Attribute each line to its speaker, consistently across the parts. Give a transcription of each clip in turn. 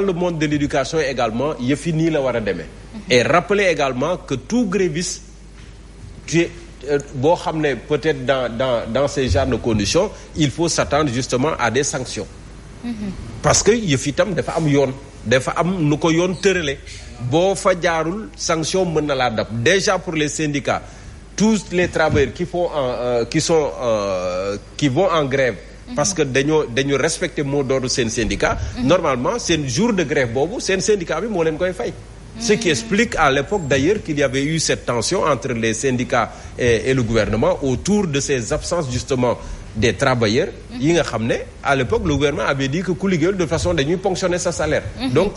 Speaker 1: le monde de l'éducation également yëf yi nii la war a demee. Et rappeler également que tout gréviste boo xam ne peut-être dans ces genres de conditions il faut s'attendre justement à des sanctions. Parce que yëf itam dafa am yoon. dafa am nu ko yoon tërale boo fa jaarul sanction mën na laa dab déjà pour les syndicats tous les travailleurs qui vont en grève parce que dañu respecter mot d'ordre seen syndicat normalement seen jour de grève boobu seen syndicat bi moo leen koy fay ce qui explique à l'époque d'ailleurs qu'il y avait eu cette tension entre les syndicats et le gouvernement autour de ces absences justement des travailleurs yi nga xam ne à l'époque le gouvernement avait dit que ku liggéeyul de toute façon dañuy ponctionner sa salaire donc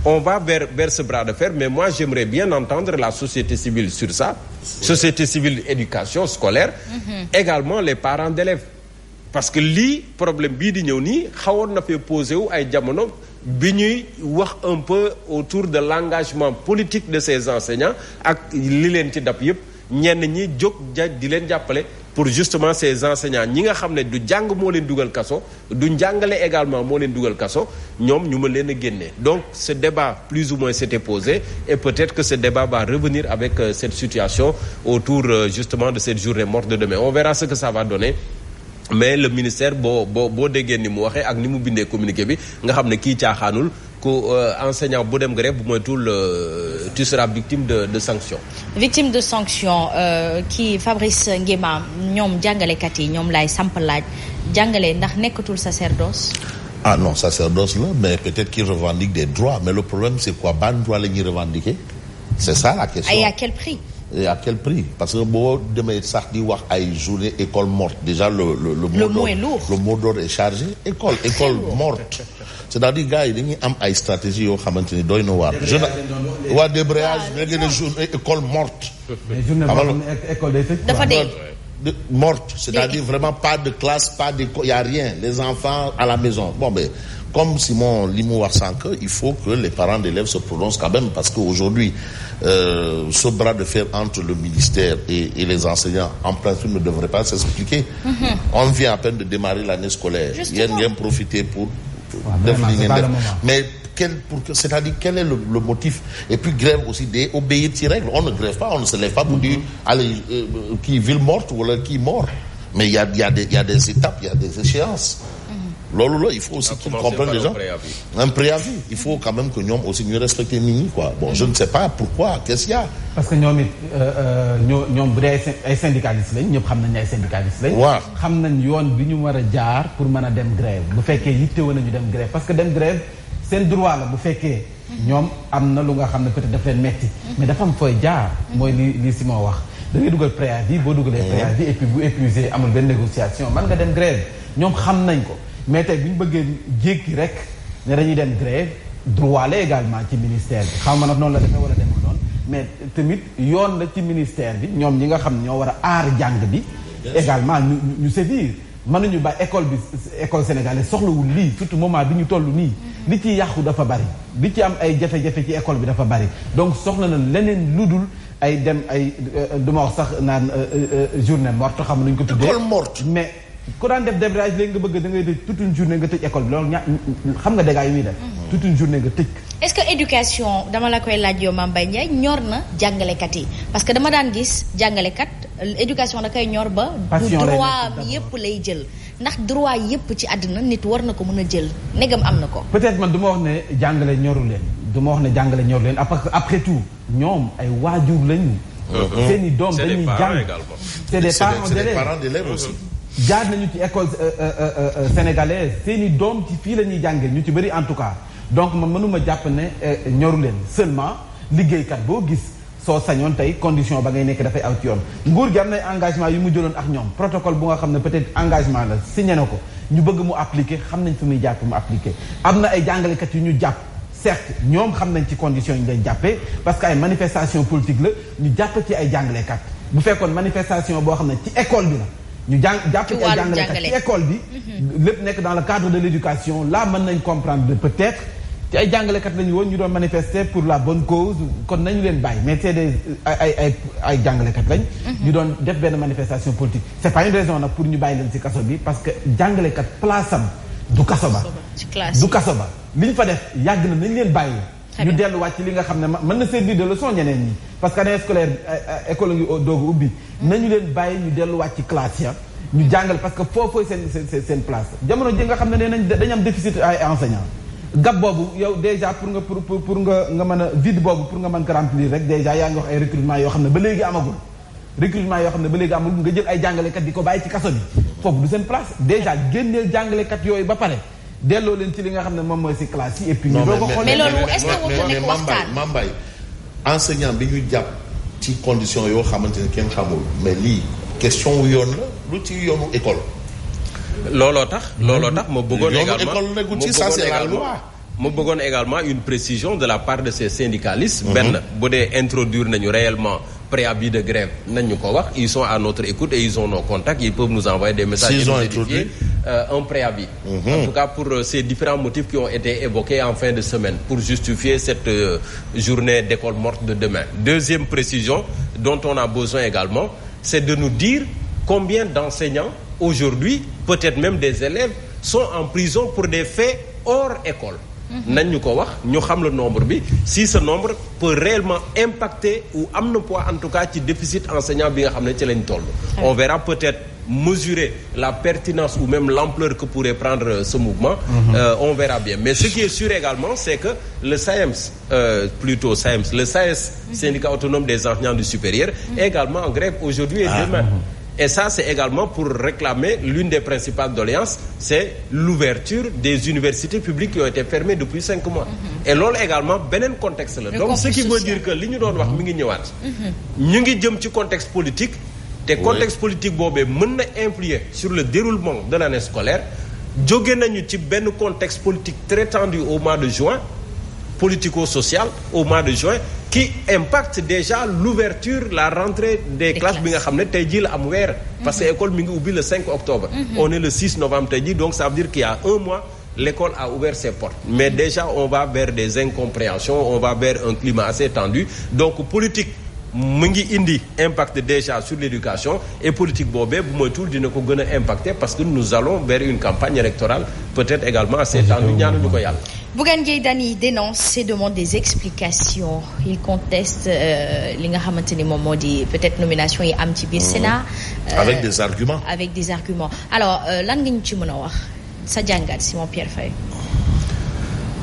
Speaker 1: on va vers ce bras de fer mais moi j'aimerais bien entendre la société civile sur ça société civile éducation scolaire également les parents d'élèves parce que lii problème bii di ñëw nii xawoon na fee posé wu ay jamono bi ñuy wax un peu autour de l'engagement politique de ces enseignants ak li leen ci dab yépp ñenn ñi jóg di leen jàppale pour justement ces enseignants ñi nga xam ne du jàng moo leen dugal kaso du njàngale également moo leen dugal kaso ñoom ñu mën leen a génnee donc ce débat plus ou moins s'était posé et peut-être que ce débat va revenir avec cette situation autour justement de cette journée morte de demain on verra ce que ça va donner mais le ministère boo déggee ni mu waxee ak ni mu bindee communiqué bi nga xam ne kii caaxaanul ku enseignant bu dem grève bu moytul tu seras victime de sanctions.
Speaker 2: Victime de sanctions kii Fabrice Nguema ñoom jàngalekat yi ñoom laay samp laaj jàngale ndax nekkatul sacerdoce.
Speaker 3: Ah non sacerdoce la mais peut-être qu'ils revendiquent des droits mais le problème c'est quoi ban droit la ñuy revendiquer c'est ça la question.
Speaker 2: Et à quel prix?
Speaker 3: Et à quel prix? Parce que boo demee sax di wax ay journée école morte déjà le mot
Speaker 2: est lourd.
Speaker 3: Le mot d'ordre est chargé école morte. C'est-à-dire gars yi dañuy am ay stratégies yoo xamante ni doy na waar. waa débrayage léegi ne journée école morte.
Speaker 4: mais journée école day tëj.
Speaker 2: dafa dee.
Speaker 3: Morte c'est-à-dire vraiment pas de classe pas de y a rien les enfants à la maison bon ben comme Simon li mu wax sànq il faut que les parents d'élèves se prononcent quand même parce que aujourd'hui ce bras de fer entre le ministère et les enseignants en principe ne devrait pas s'expliquer. On vient à peine de démarrer l'année scolaire. Yéen ngeen profiter pour def li ngeen def mais c'est-à-dire quel est le motif et puis grève aussi day obéir ci règle on ne grève pas on ne se lève pas pour dire allez kii ville morte wala kii mort mais il y a des étapes il y a des échéances. Loolu la il faut aussi qu'ils comprennent les gens un préavis il faut quand même que ñoom aussi ñu respecter nit ñi quoi bon je ne sais pas pourquoi qu'est-ce qu'il y a.
Speaker 4: parce que ñoom it ñoom bu dee ay syndicalistes lañ ñëpp xam nañ ay syndicalistes lañ.
Speaker 3: waaw
Speaker 4: xam nañ yoon bi ñu war a jaar pour mën a dem grève bu fekkee yittewoo nañu dem grève parce que dem grève seen droit la bu fekkee. ñoom am na lu nga xam ne peut-être daf leen metti mais dafa am fooy jaar. mooy li Simon wax da ngay dugal préavis boo dugalee préavis et puis bu épuisé amul benn négociation mën nga dem grève ñoom xam nañ ko. mais tey bu ñu bëggee jéggi rek ne dañuy dem grève droit la également ci ministère bi xam nga nag noonu la defee wala demul noonu mais tamit yoon la ci ministère bi ñoom ñi nga xam ne ñoo war a aar jàng bi également ñu sévir mënuñu ba école sénégalaise soxlawul lii surtout moment bi ñu toll nii li ci yàqu dafa bari li ci am ay jafe-jafe ci école bi dafa bari donc soxla na leneen lu dul ay dem ay duma wax sax naan journée morte xam nañu ko tuddee
Speaker 3: école morte
Speaker 4: mais ku daan def débrayage léegi nga bëgg da ngay tëj toute une journée nga tëj école bi loolu xam nga dégâts yi muy def. toute une journée nga tëj.
Speaker 2: est-ce que éducation dama la koy laaj yow Mame Mbaye Ndiaye ñor na jàngalekat yi parce que dama daan gis jàngalekat éducation da koy ñor ba. du droit yépp lay jël ndax droit yépp ci àddina nit war na ko mën a jël negam am na ko.
Speaker 4: peut-être man du ma wax ne jàngale ñoru leen du ma wax ne jàngale ñoru leen après tout ñoom ay waajur lañu. seen i doom dañuy jàng c'est des parents d'élèves aussi. jaar nañu ci école sénégalaise seeni doom ci fii la ñuy jàngee ñu ci bëri en tout cas donc man mënuma jàpp ne ñoru leen seulement liggéeykat boo gis soo sañoon tey condition ba ngay nekk dafay aw ci yoon nguur gi am na engagement yu mu jëloon ak ñoom protocole bu nga xam ne peut-être engagement la signé na ko ñu bëgg mu appliquer xam nañ fi muy jàpp mu appliquer am na ay jàngalekat yu ñu jàpp certes ñoom xam nañ ci conditions yi ñu leen jàppee parce que ay manifestation politique la ñu jàpp ci ay jàngalekat bu fekkoon manifestation boo xam ne ci école bi la ñu jàpp ci ay jàngalekat ci école bi lépp nekk dans le cadre de l'éducation là mën nañ comprendre peut-être ci ay jàngalekat lañu woon ñu doon manifester pour la bonne cause kon nañu leen bàyyi mais c'est des ay jàngalekat lañ ñu doon def benn manifestation politique c'est pas une raison nag pour ñu bàyyi leen ci kaso bi parce que jàngalekat place am du kaso ba
Speaker 2: du
Speaker 4: kaso ba li ñu fa def yàgg na nañ leen bàyyi ñu delluwaat ci li nga xam ne mën na servir de leçon ñeneen ñi parce que année scolaire école ngi doogu ubbi nañu leen bàyyi ñu delluwaat ci classe ya ñu jàngal parce que foofu seen place jamono ji nga xam ne nee nañ dañu am déficit ay enseignants gab boobu yow déjà pour nga mën a vide boobu pour nga mën ko remplir rek déjà yaa ngi wax ay recrutement yoo xam ne ba léegi amagul nga jël ay jàngalekat di ko bàyyi ci kaso bi foofu du seen place déjà génneel jàngalekat yooyu ba pare delloo leen ci li nga xam ne moom mooy si classe yi et puis ñu doo ko xool
Speaker 2: mais loolu est-ce que warut a nekk waxtaan
Speaker 3: Mambay enseignant bi ñu jàpp ci condition yoo xamante ne kenn xamul mais lii question wu yoon la lu ci yoonu école
Speaker 1: looloo tax ma bëggoon
Speaker 3: également
Speaker 1: une précision de la part de ces syndicalistes benn bu dee introduire nañu réellement préavis de grève nañu ko wax ils sont à notre écoute et ils ont nos contacts ils peuvent nous envoyer des messages et nous édifier un préavis en tout cas pour ces différents motifs qui ont été évoqués en fin de semaine pour justifier cette journée d'école morte de demain. Deuxième précision dont on a besoin également, c'est de nous dire combien d'enseignants aujourd'hui, peut-être même des élèves, sont en prison pour des faits hors école. nañ ñu ko wax ñu xam le nombre bi si ce nombre peut réellement impacter ou am na poids en tout cas ci déficit enseignant bi nga xam ne ci lañ toll. On verra peut-être mesurer la pertinence ou même l'ampleur que pourrait prendre ce mouvement. On verra bien. Mais ce qui est sûr également, c'est que le SAEMS, le SAES, syndicat autonome des enseignants du supérieur, est également en grève aujourd'hui et demain. Et ça, c'est également pour réclamer l'une des principales doléances, c'est l'ouverture des universités publiques qui ont été fermées depuis 5 mois. Et loolu également beneen contexte la. Donc ce qui veut dire que li ñu doon wax mi ngi ñëwaat. ñu ngi jëm ci contexte politique. te contexte politique boobee mën na influer sur le déroulement de l'année scolaire. jóge nañu ci benn contexte politique très tendu au mois de juin, politico-social au mois de juin, qui impacte déjà l'ouverture, la rentrée des classes bi nga xam ne tey jii la am weer. parce que école mi ngi ubbi le 5 octobre. On est le 6 novembre tey jii, donc ça veut dire qu'il y a un mois l'école a ouvert ses portes. Mais déjà on va vers des incompréhensions, on va vers un climat assez tendu. Donc politique mu ngi indi impact déjà sur l'éducation et politique boobee bu moytuwul dina ko gën a impacter parce que nous allons vers une campagne électorale peut-être également assez tendue ñaanuñu ko yàlla.
Speaker 2: Bougane Gueye Dany dénonce et demande des explications. Il conteste li nga xamante ni moom moo di peut-être nomination yi am ci biir Sénat.
Speaker 3: Avec des arguments.
Speaker 2: Avec des arguments. Alors lan nga ñu ci mën a wax sa jàngat Simon Pierre Faye.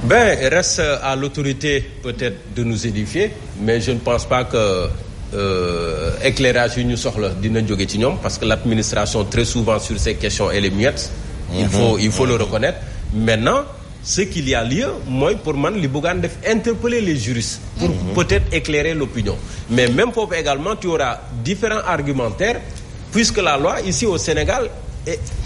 Speaker 1: Ben, il reste à l'autorité peut-être de nous édifier, mais je ne pense pas que éclairage yu ñu soxla dina jóge ci ñoom parce que l'administration très souvent sur ces questions elle est muette. Il faut le reconnaître. Maintenant, ce qu'il y a lieu mooy pour man li Bougane def interpeller les juristes pour peut-être éclairer l'opinion. Mais même foofu également tu auras différents argumentaires puisque la loi ici au Sénégal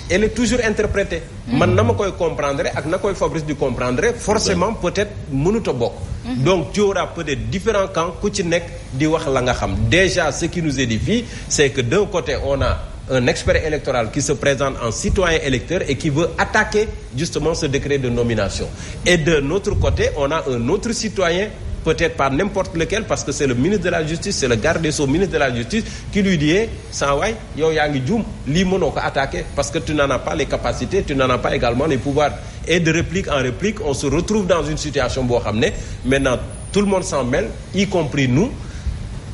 Speaker 1: elle est toujours interprétée. man na ma koy comprendre ak na koy Fabrice di comprendre forcément peut-être mënut a bokk. Donc tu auras peut-être différents camps ku ci nekk di wax la nga xam. Déjà ce qui nous édifie c'est que d'un côté on a un expert électoral qui se présente en citoyen électeur et qui veut attaquer justement ce décret de nomination. Et de notre côté on a un autre citoyen, peut-être pas n'importe lequel parce que c'est le ministre de la justice, c'est le garde des sceaux, ministre de la justice qui lui dit sans waay yow yaa ngi juum lii mënoo ko attaquer parce que tu n'en as pas les capacités, tu n'en as pas également les pouvoirs. Et de réplique en réplique on se retrouve dans une situation boo xam ne maintenant tout le monde s'en mêle y compris nous.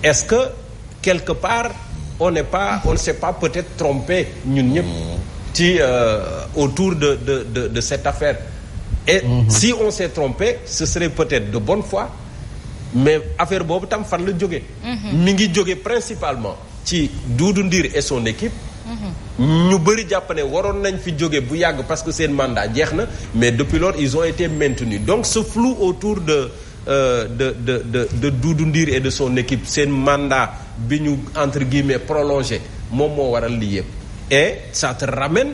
Speaker 1: Est-ce que quelque part on ne s'est pas peut-être trompé ñun ñëpp ci autour de cette affaire. Et si on s'est trompé ce serait peut-être de bonne foi. Mais affaire boobu tam fan la jóge mi ngi jóge principalement ci Doudou Ndir et son équipe. ñu bëri jàpp ne waroon nañ fi jóge bu yàgg parce que seen mandat jeex na mais depuis lors ils ont été maintenus. Donc ce flou autour de Doudou Ndir et de son équipe seen mandat bi ñu entre guillemets prolongé moom moo waral lii yëpp. Et ça te ramène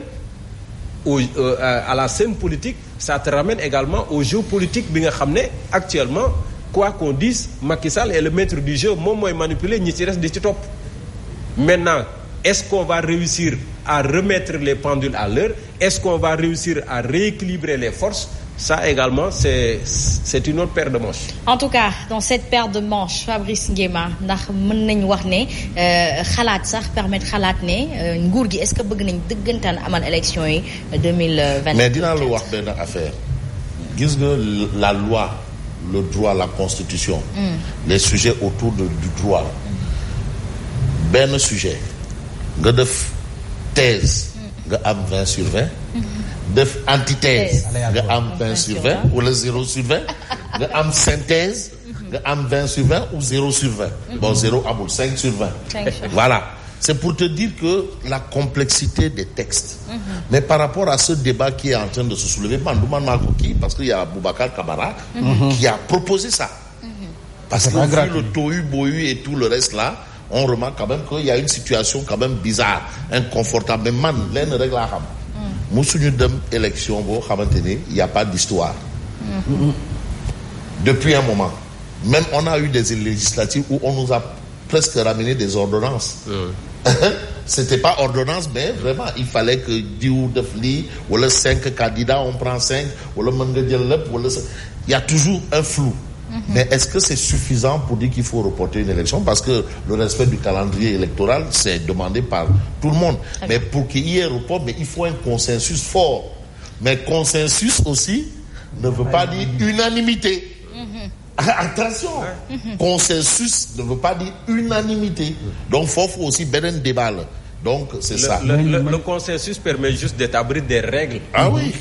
Speaker 1: à la scène politique, ça te ramène également au jeu politique bi nga xam ne actuellement quoi qu'on dise Macky Sall est le maître du jeu moom mooy manipuler ñi ci des di ci topp. Maintenant est-ce qu'on va réussir à remettre les pendules à l'heure? Est-ce qu'on va réussir à rééquilibrer les forces? ça également c'est une autre paire de manches.
Speaker 2: En tout cas dans cette paire de manches Fabrice Nguema ndax mën nañ wax ne xalaat sax permettre xalaat ne nguur gi est-ce que bëgg nañ dëggantaan amal élection yi 2024.
Speaker 3: mais dinaa la wax benn affaire gis nga la loi le droit la constitution. les sujets autour du droit. benn sujet nga def thèse nga am 20 sur 20. def antithèse nga am 20 sur 20 wala 0 sur 20 nga am synthèse nga am 20 sur 20 ou 0 sur 20 bon 0 amul 5 sur 20 voilà c'est pour te dire que la complexité des textes mais par rapport à ce débat qui est en train de se soulever man du man maa ko kii parce qu'il y a Boubacar Camara qui a proposé ça parce que vu le tohu-bohu et tout le reste là on remarque quand même qu'il y a une situation quand même bizarre inconfortable mais man lenn rek laa xam musuñu dem élection boo xamante ni il y a pas d'histoire depuis un moment même on a eu des législatives où on nous a presque ramené des ordonnances c'était pas ordonnance mais vraiment il fallait que diw def lii wala 5 candidats on prend 5 wala mën nga jël lépp wala il y a toujours un flou mais est-ce que c'est suffisant pour dire qu'il faut reporter une élection parce que le respect du calendrier électoral c'est demandé par tout le monde mais pour qu'il y ait report mais il faut un consensus fort mais consensus aussi ne veut pas dire unanimité attention consensus ne veut pas dire unanimité donc foofu aussi beneen débat la donc c'est ça
Speaker 1: le consensus permet juste d'établir des règles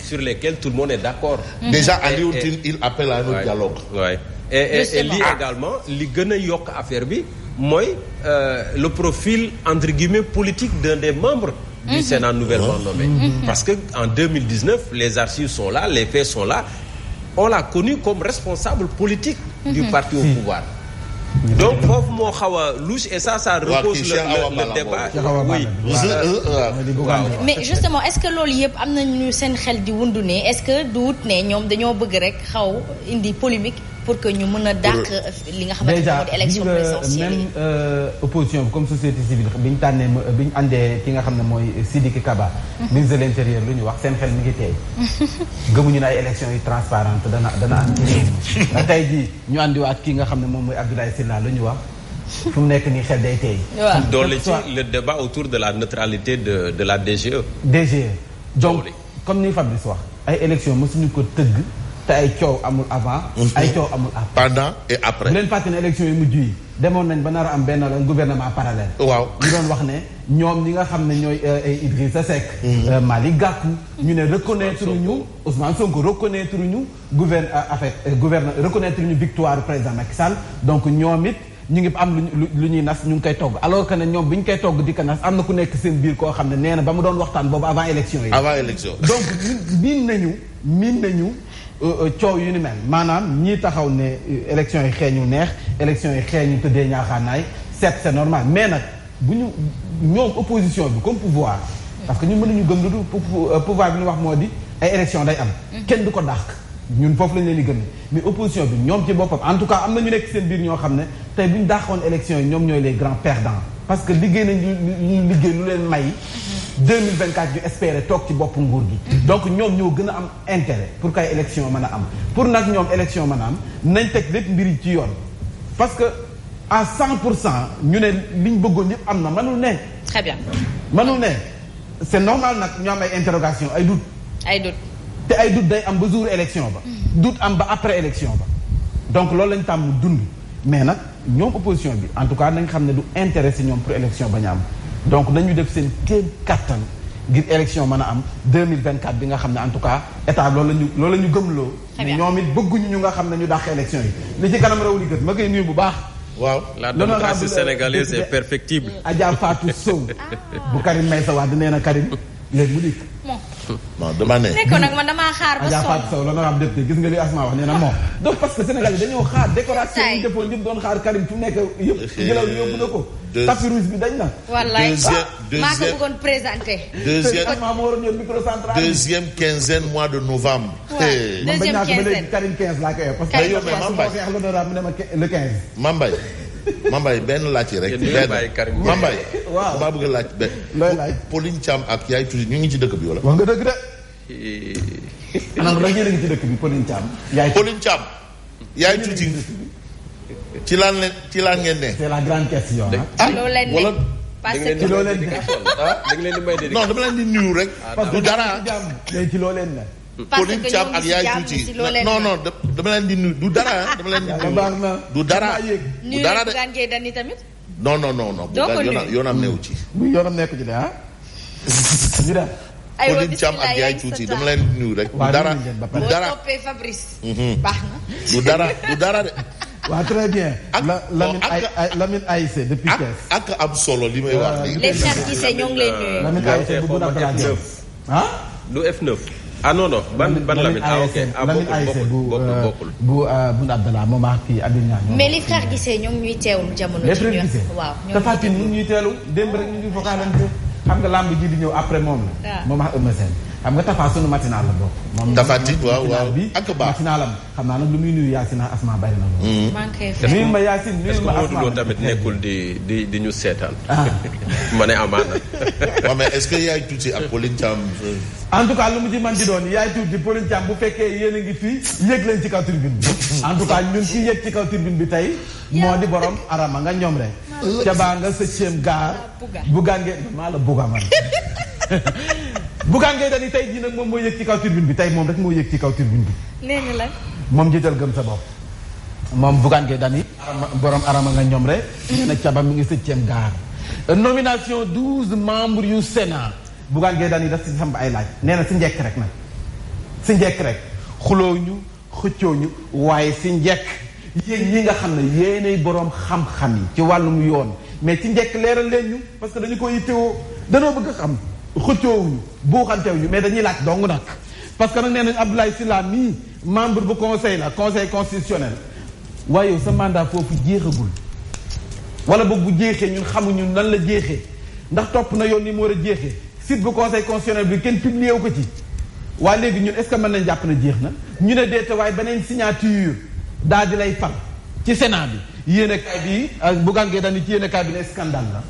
Speaker 1: sur lesquelles tout le monde est d'accord
Speaker 3: déjà Alioune Tine il appelle à un autre dialogue
Speaker 1: et lii également li gën a yokk affaire bi mooy le profil entre guillemets politique d'un des membres du Sénat nouvellement nommé parce que en 2019 les archives sont là les faits sont là on l'a connu comme responsable politique du parti au pouvoir donc foofu moo xaw a louche et ça repose le débat oui
Speaker 2: mais justement est-ce que loolu yëpp am nañu seen xel di wundu ne est-ce que du wut ne ñoom dañoo bëgg rek xaw indi polémique pour que ñu mën a dàq li nga xamante ne moo di élection présidentielle
Speaker 4: même opposition bi comme société civile bi ñu tànnee bi ñu àndee ki nga xam ne mooy Sidiki Kaba ministre de l'intérieur lu ñu wax seen xel mi ngi teey gëmuñu ne ay élections yu transparente dana am ci réew mi tey jii ñu àndiwaat ki nga xam ne moom mooy Abdoulaye Sylla lu ñu wax fu mu nekk nii xel day teey
Speaker 1: doole ci le débat autour de la neutralité de la DGE
Speaker 4: donc comme ni Fabrice wax ay élections mësuñu ko tëgg te ay coow amul avant ay coow amul après
Speaker 3: pendant et après
Speaker 4: bu leen fàtte ne élection yi mujj yi demoon nañ ba nar a am benn la gouvernement parallèle
Speaker 3: waaw ñu
Speaker 4: doon wax ne ñoom ñi nga xam ne ñooy Idrissa Seck Malick Gakou ñu ne reconnaître ñu Ousmane Sonko reconnaître ñu reconnaître ñu victoire président Macky Sall donc ñoom it ñu ngi am lu ñuy nas ñu ngi koy togg alors que ne ñoom bi ñu koy togg di ko nas am na ku nekk seen biir koo xam ne nee na ba mu doon waxtaan boobu avant élection yi donc miin nañu coow yu ni mel maanaam ñii taxaw ne élection yi xeeñu neex élection yi xeeñu tëddee ñaaxaanaay c'est normal mais nag bu ñu ñoom opposition bi comme pouvoir parce que ñun mënuñu gëm lu du pouvoir bi ñu wax moo di ay élection day am kenn du ko dàq ñun foofu lañ leen di gëm mais opposition bi ñoom ci boppam en tout cas am na ñu nekk seen biir ñoo xam ne tey bu ñu dàqoon élection yi ñoom ñooy les grands perdants parce que liggéey nañ ñu liggéey lu leen may 2024 ñu espérer toog ci bopp nguur gi donc ñoom ñoo gën a am intérêt pour kay élection mën a am pour nag ñoom élection mën a am nañ teg lépp mbir yi ci yoon parce que à 100% ñu ne liñ bëggoon yëpp am na mënul ne
Speaker 2: très bien
Speaker 4: mënul ne c'est normal nag ñu am ay interrogation ay doute te ay doute day am ba jour élection ba doute am ba après élection ba donc loolu lañ tàmm dund mais nag ñoom opposition bi en tout cas nañ xam ne du intérêt si ñoom pour élection bañ a am donc nañu def seen kéem kattan ngir élection mën a am 2024 bi nga xam ne en tout cas état loolu la ñu gëmloo ñoom it bëgguñu ñu nga xam ne ñu dàq élection yi li ci kanam raw li gët ma koy nuyu bu baax
Speaker 3: waaw
Speaker 1: la démocratie sénégalaise est perfectible
Speaker 4: Adja Fatou Sow bu Karim Meïssa Wade nee na Karim léegi mu dikk
Speaker 3: non dama ne.
Speaker 2: nekkoon nag man damaa xaar ba
Speaker 4: sonn Fatou Sow la nga xam député gis nga li Asma wax nee na moom. donc parce que Sénégal yi dañoo xaar décoration yi defoon yëpp doon xaar Karim fu nekk yëpp ngelaw li yóbbu na ko. tapis rouge bi dañ na.
Speaker 2: wallaay maa ko bëggoon présenté.
Speaker 4: Asma moo waroon yor microcentrale.
Speaker 3: deuxième quinzaine mois de novembre.
Speaker 2: deuxième quinzaine
Speaker 4: Karim 15 laa koy parce que yow moo xeex l'honorable ne ma le 15.
Speaker 3: Mambay benn laaj rek. Mambay.
Speaker 4: waaw
Speaker 3: maa bëgg a laaj benn.
Speaker 4: looy laaj
Speaker 3: Pauline Thiam ak Yaay Tuuti ñu ngi ci dëkk bi wala.
Speaker 4: wax nga dëgg de. maanaam da ngeen a ngi ci dëkk bi Pauline Thiam.
Speaker 3: Pauline Thiam. yaay tuuti ci laan ngeen ne.
Speaker 4: c'est la grande question.
Speaker 3: wala.
Speaker 2: parce que
Speaker 1: ci loo leen di da leen di may dédicace.
Speaker 3: non dama leen di nuyu rek. du dara
Speaker 4: ci loo leen ne.
Speaker 3: Pauline Thiam ak yaay tuuti non dama leen di nuyu du dara dama leen di nuyu. du dara du dara de.
Speaker 2: Bougane Gueye Dany tamit.
Speaker 3: non. yoonam neewu ci.
Speaker 4: yoonam nekku ci de ah. ñu dem.
Speaker 3: Pauline Thiam ak yaay tuuti dama leen di nuyu rek. du dara du dara
Speaker 2: boo toppee Fabrice. baax na.
Speaker 3: du dara de.
Speaker 4: waaw très bien. Lamine Aïssé depuis Thiès.
Speaker 3: ak am solo li may wax léegi.
Speaker 2: les frères Guissé ñoo ngi leen nuyu.
Speaker 4: Lamine Aïssé bu Boun Abdallah Dionne. ah.
Speaker 1: du F9. ah non ban Lamine. ok bokkul.
Speaker 4: bu Boun Abdallah moom ak kii Abdou Niang.
Speaker 2: mais les frères Guissé ñoo ngi ñuy teewlu jamono.
Speaker 4: les frères Guissé
Speaker 2: waaw
Speaker 4: Tapha Tine ñu ñuy teelu démb rek ñu ngi vocalante xam nga lamb ji di ñëw après moom la. moom ak Eumeu Sène xam nga Tapha sunu matinal la bokk. moom
Speaker 3: Tapha Tine waaw ak baax
Speaker 4: matinalam xam naa nag lu muy nuyu Yacine Asma bari na loolu.
Speaker 2: maa ngi koy
Speaker 4: nuyu ma Yacine nuyu ma Asma
Speaker 1: est-ce que tamit nekkul di ñu seetaan. ma ne amaana.
Speaker 3: waaw mais est-ce que yaay tuuti ak Pauline Thiam.
Speaker 4: en tout cas lu mu ci man di doon yaay tuuti Pauline Thiam bu fekkee yéen a ngi fii yéeg leen ci kaw tribune bi. en tout cas ñun ki yéeg ci kaw tribune bi tey moo di borom arama nga ñoom rek. ca baa nga 7e gaar. Bougane Gueye maa la bugga man. Bougane Gueye Dany tey jii nag moom moo yëg ci kaw turbine bi tey moom rek moo yëg ci kaw turbine bi.
Speaker 2: nee na la.
Speaker 4: moom jiital gëm sa bopp. moom Bougane Gueye Dany. borom arama nga ñoom rek. nee na caba mi ngi 7e gaar. nomination 12 membres yu Sénat. Bougane Gueye Dany daf si samp ay laaj. nee na si njekk rek nag. si njekk rek xuloo ñu xëccoo ñu waaye si njekk yéen ñi nga xam ne yéenay borom xam-xam yi ci wàllum yoon mais ci njekk leeral leen ñu parce que dañu ko yittewoo danoo bëgg xam. xëccoowuñu buuxantewuñu mais dañuy laaj dong nag parce que nag nee nañ Abdoulaye Sylla mii membre bu conseil constitutionnel waaye yow sa mandat foofu jeexagul wala boog bu jeexee ñun xamuñu nan la jeexee ndax topp na yoon ni mu war a jeexee site bu conseil constitutionnel bi kenn publié wu ko ci waaye léegi ñun est-ce que mën nañ jàpp na jeex na ñu ne deete waaye beneen signature daal di lay fal ci Sénat bi yéenekaay bi Bougane Gueye Dany ci yéenekaay bi ne scandale la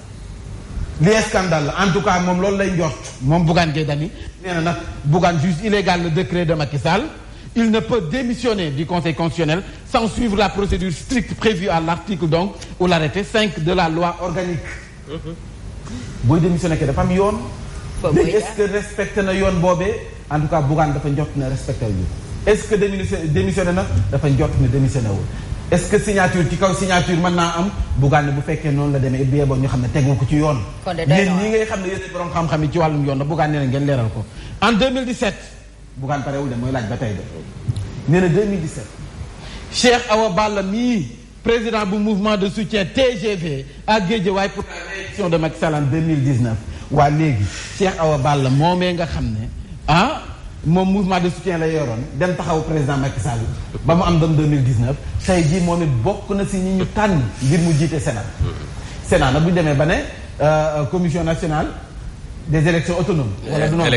Speaker 4: li scandale la en tout cas moom loolu lay njort moom Bougane Gueye Dany nee na nag Bougane juge illégal le décret de Macky Sall il ne peut démissionner du conseil constitutionnel sans suivre la procédure stricte prévue à l'article donc ou l'arrêté 5 de la loi organique booy démissionné ke dafa am yoon léegi est-ce que respecté na yoon boobee en tout cas Bougane dafa njort ne respecté wu est-ce que démissionné na dafa njort ne démissionné wul est-ce que signature ci kaw signature mën naa am Bougane bu fekkee noonu la demee bi yeboo ñu xam ne tegu ko ci yoon. yéen ñi ngay xam ne yéen borom xam-xam yi ci wàllum yoon la Bougane nee na ngeen leeral ko. en 2017 Bougane parewul de mooy laaj ba tey de nee na 2017 Cheikh Awa Balla mii président bu mouvement de soutien TGV à Guédiawaye pour la réélection de Macky Sall en 2019 waa léegi Cheikh Awa Balla moomee nga xam ne moom mouvement de soutien la yoroon dem taxaw président Macky Sall ba mu am dem 2019 tey jii moom it bokk na si ñi ñu tànn ngir mu jiite Sénat. Sénat nag bu ñu demee ba ne commission nationale des élections autonomes. wala du noonu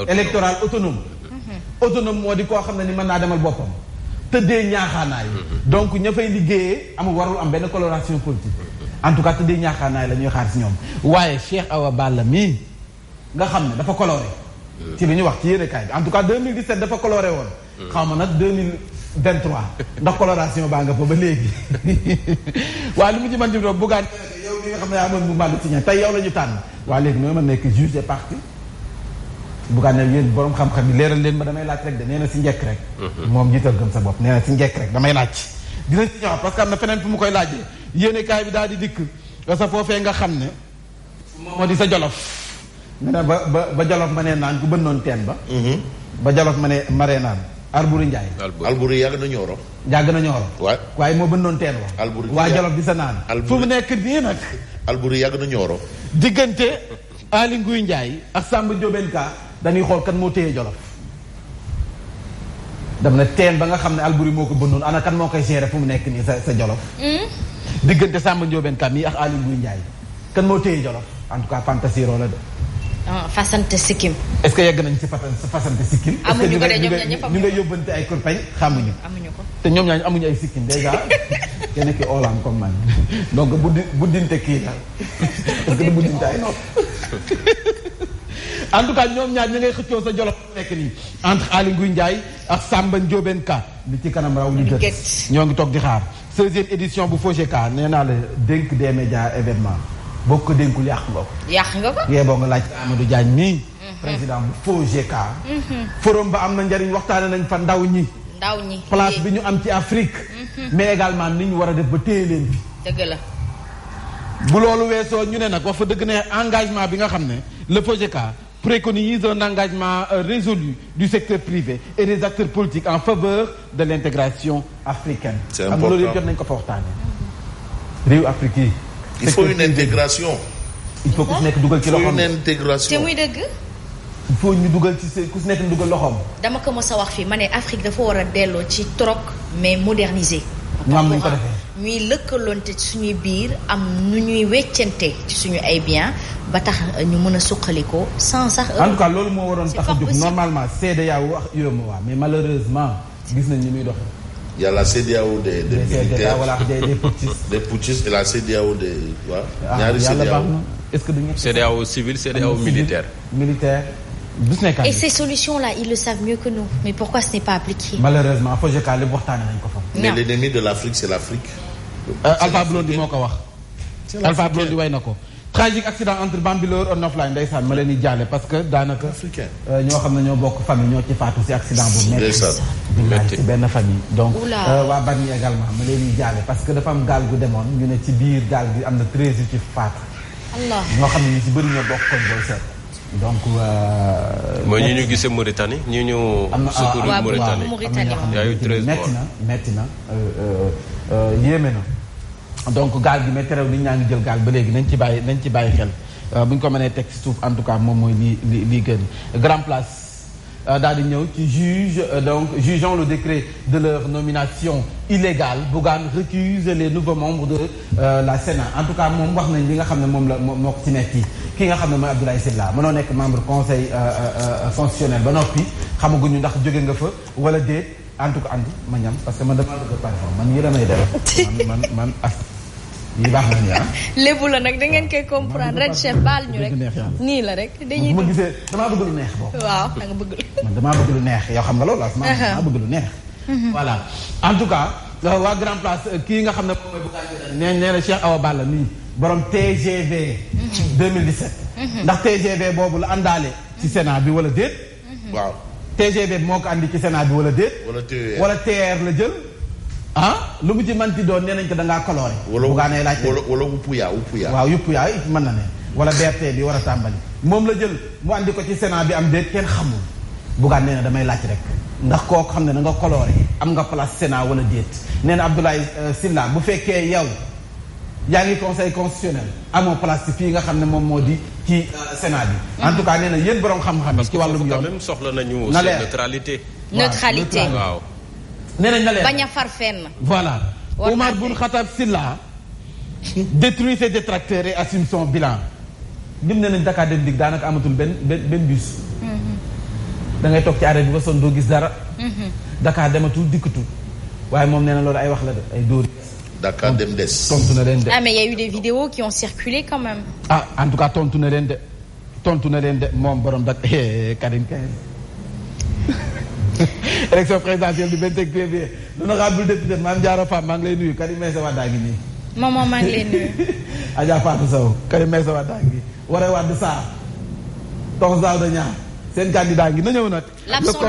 Speaker 4: électoral autonome. autonome moo di koo xam ne ni mën naa demal boppam. tëddee ñaaxaanaay. donc ña fay liggéeyee amul warul am benn coloration politique. en tout cas tëddee ñaaxaanaay la ñuy xaar si ñoom waaye Cheikh Awa Balla mii nga xam ne dafa coloré. ci li ñu wax ci yéenekaay bi en tout cas 2017 dafa coloré woon. xaw ma nag 2023 ndax coloration baa nga fa ba léegi waaye li mu ci mën di doon Bougane yow mi nga xam ne yaa amoon mouvement de soutien tey yow la ñu tànn waaye léegi nooy ma nekk juge et partie Bougane ne yéen borom xam-xam yi leeral leen ma damay laaj rek de nee na si njëkk rek. moom jiital gëm sa bopp nee na si njëkk rek damay laaj. dinañ ci ñëwaat parce que am na feneen fu mu koy laajee yéenekaay bi daal di dikk sa foofee nga xam ne moo di sa Jolof. nga ne ba Jolof ma nee naan ku bënnoon teen ba. ba Jolof ma ne maree naan Alboury Ndiaye.
Speaker 3: Alboury yàgg na ñooro.
Speaker 4: yàgg na ñooro.
Speaker 3: waay
Speaker 4: waaye moo bënnoon teen wa.
Speaker 3: Alboury
Speaker 4: waa Jolof di sa naan. fu mu nekk nii nag.
Speaker 3: Alboury yàgg na ñooro.
Speaker 4: diggante Aly Ngouille Ndiaye ak Samba Ndiobène Ka dañuy xool kan moo téye Jolof. dem na teen ba nga xam ne Alboury moo ko bënnoon ana kan moo koy gérer fu mu nekk nii sa Jolof. diggante Samba Ndiobène Ka mii ak Aly Ngouille Ndiaye kan moo téye Jolof en tout cas fantasiro la de.
Speaker 2: fasante sikkim.
Speaker 4: est-ce que yegg nañ ci fasante sikkim.
Speaker 2: amuñu ko de ñoom ñaar ñëpp
Speaker 4: ñu nga yóbbante ay kurpañ xamuñu.
Speaker 2: amuñu ko
Speaker 4: te ñoom ñaar amuñu ay sikkim déjà kenn ki oolam comme man donc bu dinte kii la est-ce que du bu dinte ay nopp en tout cas ñoom ñaar ñi ngay xëccoo sa jolof nekk nii entre Aly Ngouille Ndiaye ak Samba Ndiobène Ka li ci kanam raw li gët ñoo ngi toog di xaar 16e édition bu FOGECA nee naa la dénk des médias événement boo ko dénkul yàq nga ko.
Speaker 2: yàq nga ko.
Speaker 4: yee boo nga laaj Amadou Diagne mii. président bu FOGECA. forum ba am na njariñ waxtaane nañ fa ndaw ñi. place bi ñu am ci Afrique. mais également ni ñu war a def ba téye leen fi.
Speaker 2: dëgg la.
Speaker 4: bu loolu weesoo ñu ne nag wax fa dëgg ne engagement bi nga xam ne le FOGECA préconise un engagement résolu du secteur privé et des acteurs politiques en faveur de l'intégration africaine.
Speaker 3: C'est important.
Speaker 4: loolu yëpp jot nañ ko fa waxtaane réew Afrique yi.
Speaker 3: il faut une intégration.
Speaker 4: il faut ku si nekk dugal ci loxoom.
Speaker 3: une intégration
Speaker 2: te muy dëgg.
Speaker 4: il faut ñu dugal ci ku si nekk ñu dugal loxoom.
Speaker 2: dama ko mos a wax fii ma ne Afrique dafa war a delloo ci troc mais modernisé.
Speaker 4: ñu am nañu ko defee.
Speaker 2: ñuy lëkkaloonte ci suñuy biir am nu ñuy weccante ci suñu ay biens ba tax ñu mën a suqalikoo sans sax.
Speaker 4: en tout cas loolu moo waroon tax a jóg normalement CEDEAO ak UEMOA mais malheureusement gis nañ ni muy dox.
Speaker 3: il y a la CEDEAO des militaires
Speaker 4: voilà des putschistes.
Speaker 3: des putschistes et la CEDEAO des waaw.
Speaker 4: ñaari CEDEAO est-ce que duñu.
Speaker 1: CEDEAO civil CEDEAO militaire.
Speaker 4: militaire.
Speaker 2: Et ces solutions-là, ils le savent mieux que nous. Mais pourquoi ce n'est pas appliqué?
Speaker 4: Malheureusement FOGECA lépp waxtaane nañ ko fa.
Speaker 3: mais l'ennemi de l'Afrique c'est l'Afrique.
Speaker 4: Alpha Blondy moo ko wax. Alpha Blondy way na ko. tragique accident entre Bambilor et Noflaye ndeysaan ma leen di jaale parce que daanaka. ñoo xam ne ñoo bokk famille ñoo ci faatu si accident bu métti. ci benn famille. donc waa Bargny également ma leen di jaale parce que dafa am gaal gu demoon ñu ne ci biir gaal gi am na 13 yu ci faatu.
Speaker 2: Allah
Speaker 4: ñoo xam ne ñu ci bëri ñoo bokk koñ booy seet. donc.
Speaker 1: mooy ñi ñu gisee Mauritanie ñi ñu. secours Mauritanie yaayu 13 morts
Speaker 4: metti na yéeme na. donc gaal gi mais terew nit ñaa ngi jël gaal ba léegi nañ ci bàyyi xel bu ñu ko mënee teg ci suuf en tout cas moom mooy li gën grand place daal di ñëw ci juge donc jugeant le décret de leur nomination illégale Bougane récuse les nouveaux membres de la Sénat en tout cas moom wax nañ li nga xam ne moom la moo ko ci metti ki nga xam ne mooy Abdoulaye Sylla mënoo nekk membre conseil constitutionnel ba noppi xamaguñu ndax jóge nga fa wala déet en tout cas andi ma ñam parce que man damaa bëgg parfum man yi damay def man yi baax na ni
Speaker 2: lébu la nag da ngeen koy comprendre rek chef baal ñu rek nii la rek dañuy
Speaker 4: bu ma gisee damaa bëgg lu neex boobu
Speaker 2: waaw da nga bëgg
Speaker 4: man damaa bëgg lu neex yow xam nga loolu damaa bëgg lu neex voilà en tout cas waa grand place kii nga xam ne moom mooy Bougane nee na Cheikh Awa Balla nii borom TGV 2017 ndax TGV boobu la àndaale ci Sénat bi wala déet
Speaker 3: waaw
Speaker 4: TGV moo ko andi ci Sénat bi wala déet wala TER la jël lu mu ci manti doon nee nañ ko da ngaa coloré. Bougane laaj
Speaker 3: wala uppuyaa
Speaker 4: waaw uppuyaa it mën na ne wala BRT bi war a tàmbali moom la jël mu andi ko ci Sénat bi am déet kenn xamul Bougane nee na damay laaj rek ndax kooku xam ne da nga coloré am nga place Sénat wala déet nee na Abdoulaye Sylla bu fekkee yow yaa ngi conseil constitutionnel amoo place ci fii nga xam ne moom moo di ci Sénat bi. en tout cas nee na yéen borom xam-xam.
Speaker 1: parce que
Speaker 4: ci wàllum yoon
Speaker 1: quand même soxla nañu neutralité.
Speaker 2: neutralité
Speaker 1: waaw.
Speaker 4: nee nañ na leen
Speaker 2: bañ a far fenn.
Speaker 4: voilà Oumar Boun Khattab Sylla détruit ses détracteurs et assume son bilan. lim ne nañ Dakar Dem Dikk daanaka amatul benn bus. da ngay toog ci arrêt bi ba sonn doo gis dara. Dakar dematul dikkatul waaye moom nee na loolu ay wax la de ay dóor.
Speaker 3: Dakar dem des.
Speaker 4: tontu na leen de.
Speaker 2: ah mais il y a eu des vidéos qui ont circulé quand même.
Speaker 4: ah en tout cas tontu na leen de moom borom dak Karim Karim. élection présidentielle du 25 février l'honorable député Mame Diarra Fam maa ngi lay nuyu Karim Meïssa Wade ngi nii.
Speaker 2: maman maa ngi lay nuyu.
Speaker 4: Adja Fatou Sow Karim Meïssa Wade ngi Waré Wade Sarr Tongs Daouda Niang seen candidat ngi na ñëw nag.
Speaker 2: l'absent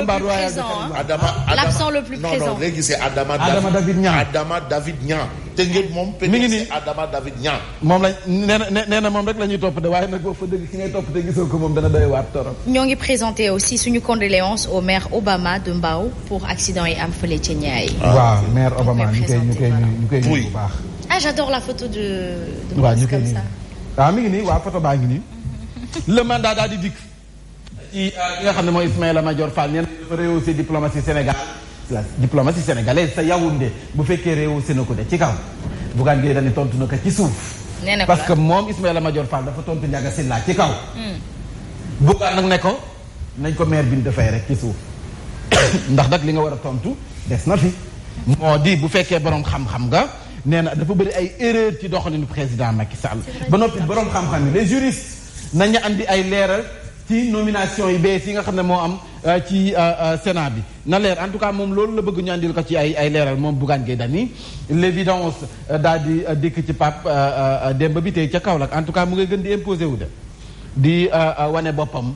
Speaker 2: le plus présent
Speaker 3: non léegi c'est Adama David Niang te ngeen moom.
Speaker 4: mi ngi nii
Speaker 3: Adama David Niang.
Speaker 4: moom la nee na moom rek la ñuy topp de waaye nag boo fa dëgg ki ngay topp te gisoo ko moom dana doy waat torop.
Speaker 2: ñoo ngi présenté aussi suñu condoléances au maire Obama de Mbao pour accident yi am fële ca Niayes.
Speaker 4: waaw maire Obama ñu koy nuyu bu baax.
Speaker 2: ah j'adore la photo de
Speaker 4: waaw ñu koy nuyu waaw mi ngi nii waaw photo baa ngi nii. le mandat daal di dikk. ci nga xam ne mooy Ismaïla Madior Fall ñenn dafa rehausser diplomatie Sénégal la diplomatie sénégalaise sa Yaoundé bu fekkee rehausser na ko de ci kaw Bougane Gueye Dany tontu na ko ci suuf. parce que moom Ismaïla Madior Fall dafa tontu Ndiaga Sylla ci kaw. Bougane nag ne ko nañ ko maire bi ñu dafay rek ci suuf ndax nag li nga war a tontu des na fi. moo di bu fekkee borom xam-xam nga nee na dafa bëri ay erreur ci doxalinu président Macky Sall. ba noppi borom xam-xam yi les juristes nañu andi ay leeral. ci nomination yi bees yi nga xam ne moo am ci Sénat bi na leer en tout cas moom loolu la bëgg ñu andil ko ci ay leeral moom Bougane Gueye Dany l'évidence daal di dikk ci Pape Demba bi tey ca Kaolack en tout cas mu ngay gën di imposé wu di wane boppam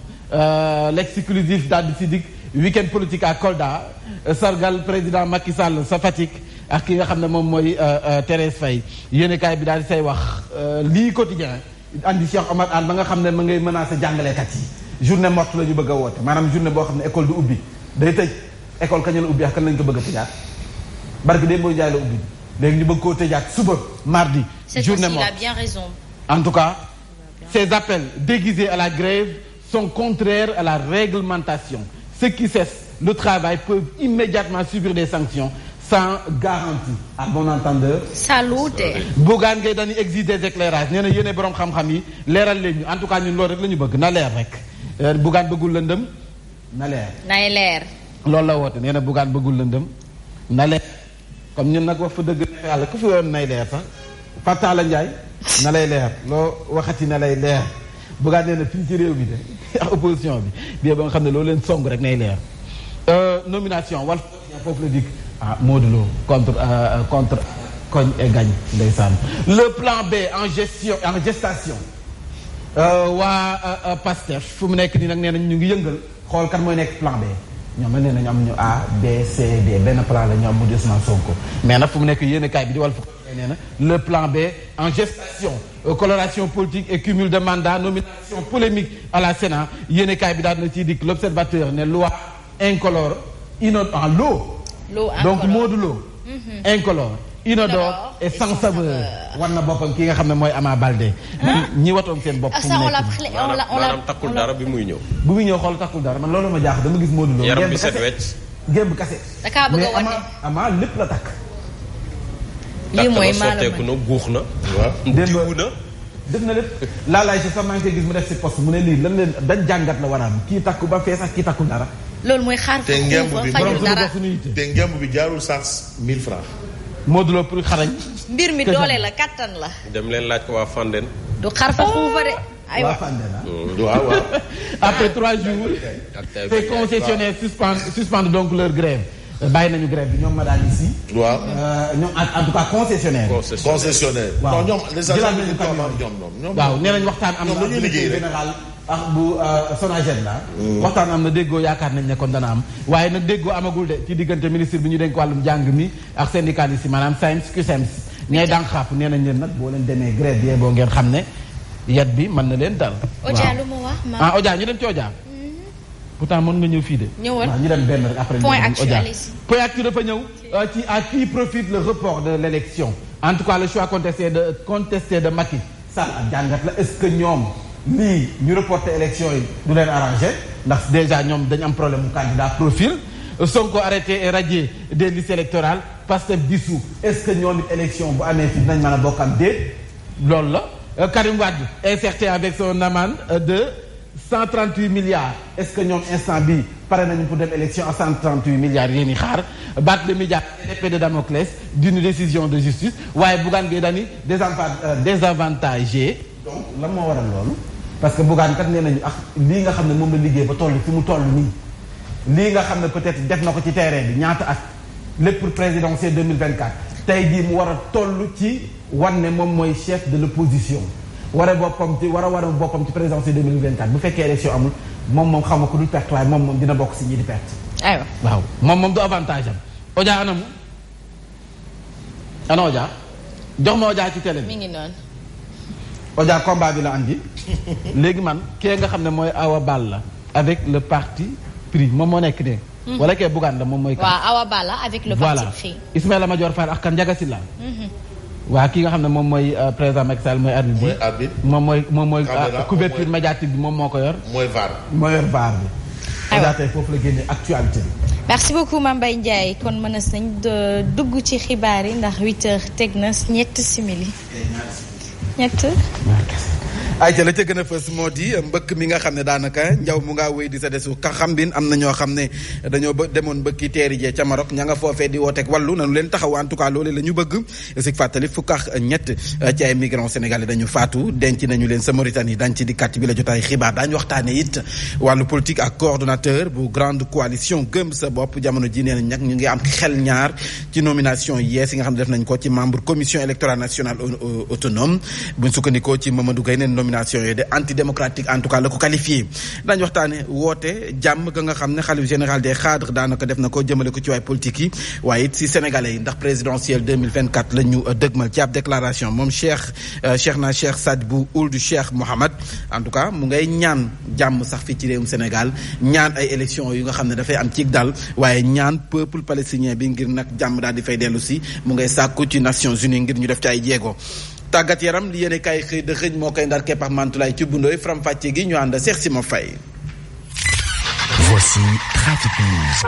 Speaker 4: l'exclusif daal di si dikk week-end politique à Kolda sargal président Macky Sall sa Fatick ak ki nga xam ne moom mooy Thérèse Faye yéenekaay bi daal di say wax lii quotidien andi Cheikh Omar Anne ba nga xam ne ma ngay menacé jàngalekat yi journée morte la ñu bëgg a woote maanaam journée boo xam ne école du ubbi day tëj école kañ la ubbi ak kan lañ ko bëgg a tëjaat barke dee mooy jaay la ubbi léegi ñu bëgg koo tëjaat suba mardi journée morte. Il a bien raison. En tout cas ces appels déguisés à la grève sont contraires à la réglementation. Ceux qui cessent le travail peuvent immédiatement subir des sanctions sans garantie à bon entendeur. Salute. Bougane Gueye Dany exige des éclairages nee na yéene borom xam-xam yi leeral leen ñu en tout cas ñun loolu rek la ñu bëgg na leer rek Bougane bëggul lëndëm na leer. nay leer. loolu la woote nee na Bougane bëggul lëndëm na leer comme ñun nag wax fa dëgg yàlla ku fi woon nay leer sax Fatala Ndiaye na lay leer loo waxati na lay leer Bougane nee na fii ci réew mi de ak opposition bi ba nga xam ne loolu leen song rek nay leer nomination wal foofu la dikk. ah Modou Lo contre Cogne et Gagne ndeysaan le plan B en gestation waa PASTEF fu mu nekk nii nag nee nañ ñu ngi yëngal xool kan mooy nekk plan B ñoom nee nañu am ñu A B C D benn plan la ñu am mu di Ousmane Sonko mais nag fu mu nekk yéenekaay bi di wal fu nee na le plan B en gestation coloration politique et cumul de mandat nomination polémique à la Sénat yéenekaay bi daal na ciy dikk l'observateur ne loi incolore en l'eau donc Modou Lo incolore inodore et sans saveur war na boppam ki nga xam ne mooy Ama Baldé ñi watoon seen bopp fu mu nekk
Speaker 1: maanaam takkul dara bi muy ñëw
Speaker 4: bu muy ñëw xool takkul dara man loolu ma jaax dama gis Modou Lo
Speaker 1: yaram bi set wecc
Speaker 4: gémb kase mais Ama lépp la takk
Speaker 2: lii mooy
Speaker 1: sotteeku na guux na diwu na
Speaker 4: def na lépp laalaay si sax maa ngi koy gis mu def si poste mu ne lii lan leen dañ jàngat la war a am kii takku ba fees ak kii takkul dara
Speaker 2: loolu mooy xaar
Speaker 3: te ngemb bi jaarul sax 1000 francs
Speaker 4: Modou Lo pour xarañ
Speaker 2: mbir mi doole la kattan la
Speaker 1: dem leen laaj ko waa Fandène
Speaker 2: du xar fa xuufa de ay
Speaker 4: waa Fandène
Speaker 3: waaw
Speaker 4: après 3 jours ces concessionnaires suspendent donc leur grève bàyyi nañu grève bi ñoom ma daal ici
Speaker 3: waaw
Speaker 4: ñoom en tout cas concessionnaire
Speaker 3: waaw ñoom les agents ñoom
Speaker 4: waaw nee nañ waxtaan am na directeur général ak bu Sonaged la waxtaan am na déggoo yaakaar nañ ne kon dana am waaye nag déggoo amagul de ci diggante ministre bi ñu dénk wàllum jàng mi ak syndicaliste yi maanaam SAEMS CUSEMS ñay daan xaap nee nañ leen nag boo leen demee grève bi boo ngeen xam ne yat bi mën na leen dal
Speaker 2: Oja lu mu wax
Speaker 4: Oja ñu dem ci Oja pourtant mën nga ñëw fii de
Speaker 2: ñëwal
Speaker 4: ñu dem benn rek après
Speaker 2: point actu
Speaker 4: dafa ñëw ci à qui profite le report de l'élection en tout cas le choix contesté de Macky Sall ak jàngat la est-ce que ñoom lii ñu reporter élection yi du leen arrangé ndax déjà ñoom dañu am problème mu candidat profil Sonko arrêté et radié des listes électorales Pastef dissous est-ce que ñoom it élection bu amee fii dinañ mën a bokkam déet loolu la Karim Wade incertain avec son amende de 138 milliards est-ce que ñoom instant bi pare nañu pour dem élection à 138 milliards yéen i xaar Barthélémy Dias épée de Damoclès d'une décision de justice waaye Bougane Gueye Dany désavantagé donc lan moo waral loolu parce que Bougane kat nee nañu ak lii nga xam ne moom la liggéey ba toll fi mu toll nii lii nga xam ne peut-être def na ko ci terrain bi ñaata at lépp pour présidentielle 2024 tey jii mu war a toll ci wan ne moom mooy chef de l'opposition war a boppam ci présidentielle 2024 bu fekkee élection amul moom xam nga ko dul perte waaye moom dina bokk si ñi di perte.
Speaker 2: aywa
Speaker 4: waaw moom du avantage am. Oja anamu ana Oja jox ma Oja ci télé bi.
Speaker 2: mi ngi noonu.
Speaker 4: Oja combat bi la andi léegi man kee nga xam ne mooy Awa Balla avec le parti pris moom moo nekk de. wala kee Bougane la moom mooy.
Speaker 2: waaw Awa Balla avec le parti pris.
Speaker 4: Ismaïla Madior Fall ak kan Ndiaga Sylla. waa ki nga xam ne moom mooy président Macky Sall mooy arbitre bi moom mooy couverture médiatique bi moom moo ko yor.
Speaker 3: mooy VAR.
Speaker 4: moo yor VAR bi. aywa tey foofu la génne actualité bi.
Speaker 2: merci beaucoup Mame Mbaye Ndiaye kon mën nañ dugg ci xibaar yi ndax 8h teg na ñett simili. ñett.
Speaker 4: ay ca la ca gën a fës moo di mbëkk mi nga xam ne daanaka njaw mu ngaa wéy di sa desu ka xam bin am na ñoo xam ne dañoo demoon mbëkki teeri jee ca Maroc ña nga foofee di wooteeg wàllu nanu leen taxaw en tout cas loolu la ñu bëgg si fàttali fukk ak ñett ci ay migrants sénégalais dañu faatu denc nañu leen sa Mauritanie dañ ci di kat bi la jotaay xibaar daañu waxtaane it wàllu politique ak coordonnateur bu grande coalition gëm sa bopp jamono ji nee nañ nag ñu ngi am xel ñaar ci nomination yees yi nga xam ne def nañ ko ci membre commission électorale nationale autonome buñ sukkandikoo ci Mamadou Gueye neen nomination yooyu de antidémocratique en tout cas la ko qualifié dañu waxtaane woote jàmm ga nga xam ne xalif général des cadres daanaka def na ko jëmale ko ci waay politique yi waaye it si sénégalais yi ndax présidentielle 2024 la ñu dëgmal ci ab déclaration moom Cheikh Sadibou Ould Cheikh Mohamed en tout cas mu ngay ñaan jàmm sax fii ci réewum Sénégal ñaan ay élections yu nga xam ne dafay am ci dal waaye ñaan peuple palestinien bi ngir nag jàmm daal di fay dellu si mu ngay sàkku ci Nations Unies ngir ñu def ci ay jéego. tàggat yaram li yéene kaay xëy de xëñ moo koy ndar keppax mantulaay ci bundooy faram fàcce gi ñu ànd Cheikh Simon Faye.
Speaker 5: Voici Trafic News.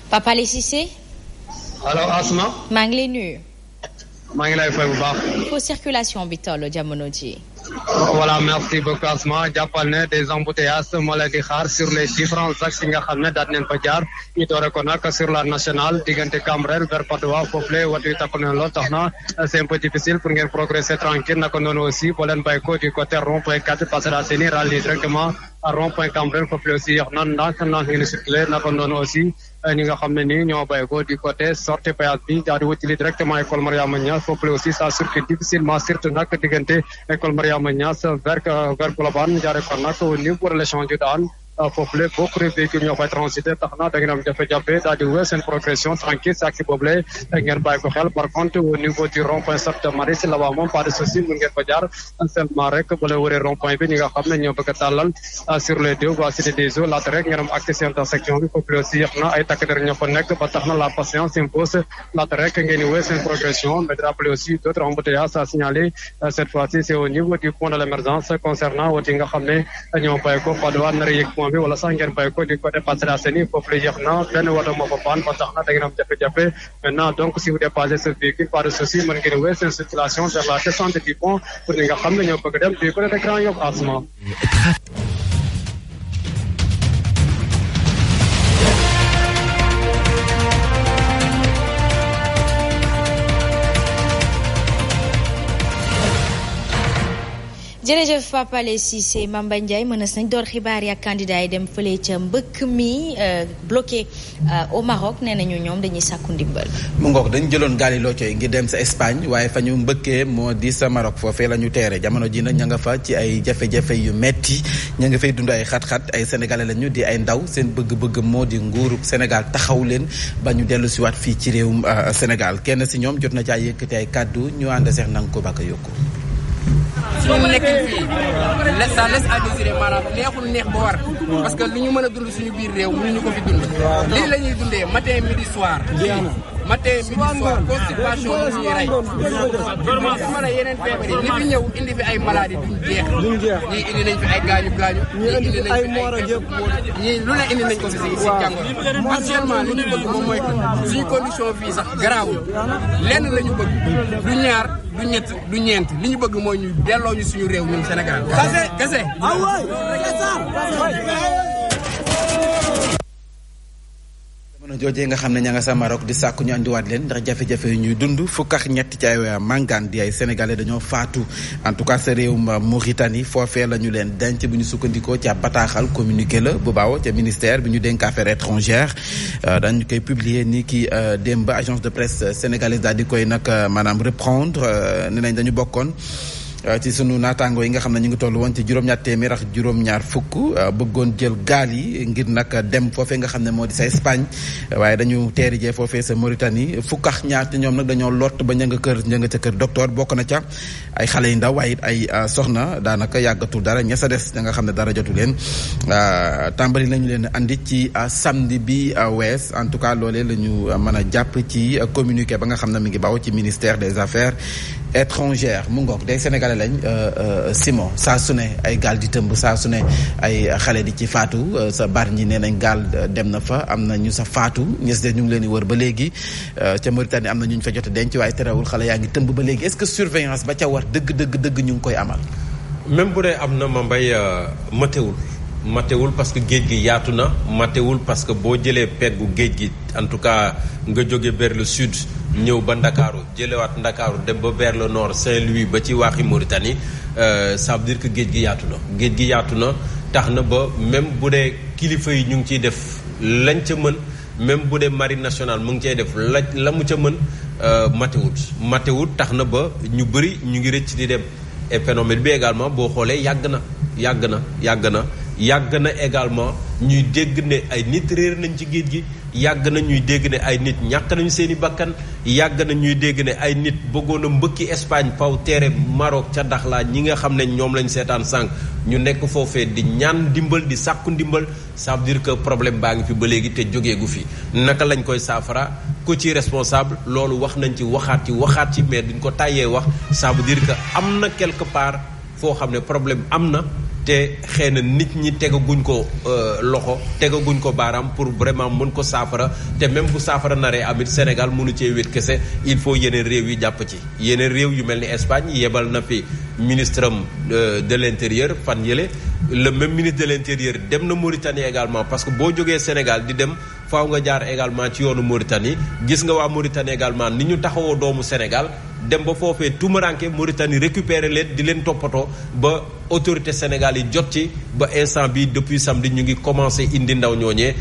Speaker 2: Papa Alé Cissé.
Speaker 6: alors Asma.
Speaker 2: maa ngi lay nuyu.
Speaker 6: maa ngi lay fay bu baax.
Speaker 2: fo circulation bi toll jamono ji.
Speaker 6: voilà merci beaucoup Asma jàppal ne des embouteillages moo leen di xaar sur les différents axes yi nga xam ne daal nañ fa jaar ñu doore ko nag sur la nationale diggante Cambérène vers Patte d'Oie foofule waxtu yi takku na lool tax na c'est un peu difficile pour ngeen progresser tranquille naka noonu aussi boo leen bàyyi ko du côté rond-point 4 Parcelles Assainies rallier directement à rond-point Cambérène foofule aussi yox na ndànk ngeen circuler naka noonu aussi ñi nga xam ne nii ñoo bàyyi ko du côté sortie péage bi daal di wutili directement école Mariama Niass foofule aussi ça circule difficilement surtout nag diggante école Mariama Niass vers Colobane jaare ko nag au niveau de l'échange yu daan foofule beaucoup de véhicules ñoo fay transiter tax na da ngeen am jafe-jafe daal di wéy seen progression tranquille si ak si boobule ngeen bàyyi ko xel par contre au niveau du rond-point Sante Marie si là-bas moom pas de souci mun ngeen fa jaar seulement rek bu la wëree rond-point bi ñi nga xam ne ñoo bëgg a tàllal sur les deux voies cité des eaux laata rek ngeen am accès si intersection bi foofule aussi yëpp na ay takk der ñoo fa nekk ba tax na la patience s'impose laata rek ngeen di wéy seen progression mais de rappeler aussi d'autres embouteillages à signaler cette fois-ci c'est au niveau du pont de l'émergence concernant wote yi nga xam ne ñoo bàyyi ko Patte d'Oie nar a yëg bi wala sax ngeen bàyyi ko du côté Parcelles Assainies foofu la yéex na benn woto moo fa paan ba tax na da ngeen am jafe-jafe maintenant donc si vous dépassez ce véhicule pas de souci mën ngeen wéy seen circulation vers la descente du pont pour ñi nga xam ne ñoo bëgg dem du côté de Grand Yoff Asma.
Speaker 2: jërëjëf Papa Alé Cissé Mamba Ndiaye mënees nañ door xibaar yi ak candidat yi dem fële ca mbëkk mi bloqué au Maroc nee nañu ñoom dañuy sàkku ndimbal.
Speaker 4: mu ngoog dañu jëloon gaali loocoy ngir dem sa Espagne waaye fa ñu mbëkkee moo di sa Maroc foofee la ñu teere jamono ji nag ña nga fa ci ay jafe-jafe yu metti ña nga fay dund ay xat-xat ay sénégalais lañu di ay ndaw seen bëgg-bëgg moo di nguuru Sénégal taxaw leen ba ñu dellu si waat fii ci réewum Sénégal kenn si ñoom jot na caa yëkkati ay kàddu ñu ànd seex nanga ko baka yokku.
Speaker 7: suñu nekkin fii ça laisse à désirer maanaam neexul neex ba war parce que li ñu mën a dund suñu biir réew mënuñu ko fi dund lii la ñuy dundee matin midi soir matin midi soir constipation bi ñuy rey xam na yeneen feebar yi li fi ñëw indi fi ay maladie duñ jeex ñii indi nañ fi ay gaañu ñii indi nañ fi ay ñii lu ne indi nañ ko si jàngoro actuellement li ñu bëgg moom mooy que suñu condition fii sax garaawul lenn la ñu bëgg du ñaar du ñett du ñeent li ñu bëgg mooy ñu delloo ñu suñu réew ñun Sénégal kese
Speaker 4: jamono joojee nga xam ne ña nga sa Maroc di sàkku ñu andiwaat leen ndax jafe-jafe yu ñuy dund fukk ak ñett ci ay màngaan di ay sénégalais dañoo faatu en tout cas sa réew Mauritanie foofee la ñu leen denc bu ñu sukkandikoo ci ab bataaxal communiqué la bu baaw ca ministère bi ñu dénk affaires étrangères dañu koy publier ni ki démb agence de presse sénégalaise daal di koy nag maanaam reprendre ne nañ dañu bokkoon ci sunu naataango yi nga xam ne ñu ngi toll woon ci juróom-ñaar téeméer ak juróom-ñaar fukk bëggoon jël gaal yi ngir nag dem foofee nga xam ne moo di sa Espagne waaye dañu teeri jee foofee sa Mauritanie fukk ak ñaar ci ñoom nag dañoo lott ba ña nga ca kër docteur bokk na ca ay xale yu ndaw waaye it ay soxna daanaka yàggatul dara ña sa des da nga xam ne dara jotu leen tàmbali lañu leen andi ci samedi bi wees en tout cas loolee la ñu mën a jàpp ci communiqué ba nga xam ne mi ngi bawoo ci ministère des affaires étrangères mu ngoog day sénégalais lañ Simon saa su ne ay gaal di tëmb saa su ne ay xale di ci faatu sa bar ñi nee nañ gaal dem na fa am na ñu sa faatu ñes de ñu ngi leen di wër ba léegi ca Mauritanie am na ñu fa jot a denc waaye terewul xale yaa ngi tëmb ba léegi est-ce que surveillance ba ca war dëgg ñu ngi koy amal.
Speaker 1: même bu dee am na ma mbay matewul parce que géej gi yaatu na matewul parce que boo jëlee peggu géej gi en tout cas nga jóge vers le sud ñëw ba Ndakaaru jëlewaat Ndakaaru dem ba vers le nord Saint-Louis ba ci waaxi Mauritanie ça veut dire que géej gi yaatu na tax na ba même bu dee kilifa yi ñu ngi ciy def lañ ca mën même bu dee marine nationale mu ngi cay def la mu ca mën matewut tax na ba ñu bëri ñu ngi rëcc di dem et phénomène bi également boo xoolee yàgg na également ñuy dégg ne ay nit réer nañ ci géej gi yàgg na ñuy dégg ne ay nit ñàkk nañu seeni bakkan yàgg na ñuy dégg ne ay nit bëggoon a mbëkki Espagne faw teere Maroc ca Dakhla ñi nga xam ne ñoom lañ seetaan sànq ñu nekk foofee di ñaan ndimbal di sàkku ndimbal ça veut dire que problème baa ngi fi ba léegi te jógeegu fi naka lañ koy saafara ku ci responsable loolu wax nañ ci waxaat ci mais duñ ko tàyyee wax ça veut dire que am na quelque part foo xam ne problème am na te xëy na nit ñi tegaguñ ko loxo tegaguñ ko baaraam pour vraiment mën ko saafara te même bu saafara naree amit Sénégal mënu cee wét kese il faut yeneen réew yi jàpp ci yeneen réew yu mel ni Espagne yebal na fi ministre am de l'intérieur fan yële le même ministre de l'intérieur dem na Mauritanie également parce que boo jógee Sénégal di dem faaw nga jaar également ci yoonu Mauritanie gis nga waa Mauritanie également ni ñu taxawoo doomu Sénégal dem ba foofee tumaranke Mauritanie récupérer leen di leen toppatoo ba autorité Sénégal yi jot ci ba instant bi depuis samedi ñu ngi commencé indi ndaw ñooñee